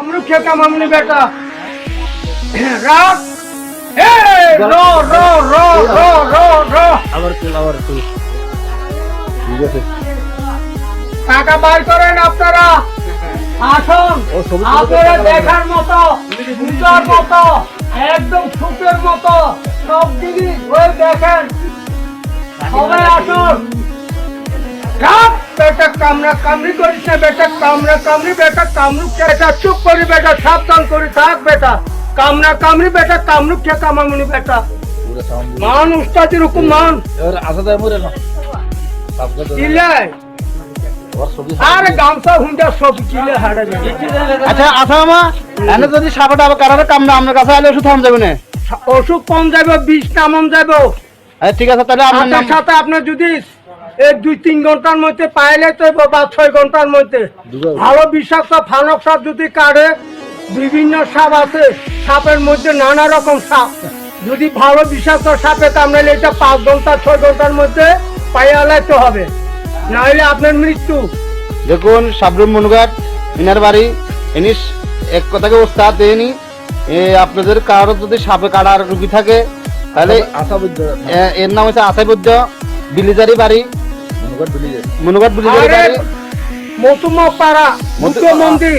কামরু খেয়ে কামামনি বেটা রাখ রো রো রো রো রো রো আবার তুল ঠিক আছে টাকা বার করেন আপনারা আসুন আপনারা দেখার মতো সুন্দর মতো একদম সুখের মতো সব দিকে ওই দেখেন সবাই আসুন রাখ বেটা কামরা কামড়ি করিস না বেটা কামরা কামড়ি বেটা কামরুক বেটা চুপ করি বেটা সাবধান করি থাক বেটা কামরা কামড়ি বেটা কামরুক খেয়ে কামামনি বেটা পুরো সাউন্ড মান উস্তাদ এরকম মান এবার আসাদ মরে না সাবকা চিল্লায় ওর ছবি আরে গামছা হুন্ডা সব চিল্লে হাড়া যায় আচ্ছা আসামা এনে যদি সাপটা আবার কারারে কামড়ে আপনার কাছে আইলে ওষুধ থাম যাবে না অসুখ কম যাবে বিষ নামন যাবে ঠিক আছে তাহলে আপনার নাম আপনার সাথে আপনার যদি এই 2-3 ঘন্টার মধ্যে পাইলে তো বা 6 ঘন্টার মধ্যে ভালো বিষাক্ত ফানক সাপ যদি কাটে বিভিন্ন সাপ আছে সাপের মধ্যে নানা রকম সাপ যদি ভালো বিষাক্ত সাপে কামড়ালে এটা 5 ঘন্টা 6 ঘন্টার মধ্যে পাইয়া লাইতে হবে নাহলে আপনার মৃত্যু। দেখুন সাবরুম মনুঘাট ইনার বাড়ি ইনিস এক কথাকে ওস্তাদ দেয়নি আপনাদের কারো যদি সাপে কাটার রুগী থাকে তাহলে আসাবুদ্দ এর নাম হচ্ছে আসাইবুদ্দ বিলিজারি বাড়ি মনগড় বিলি যায় মনুঘাট বিলিজারি আরে বাড়ি মতুমা পাড়া মন্দির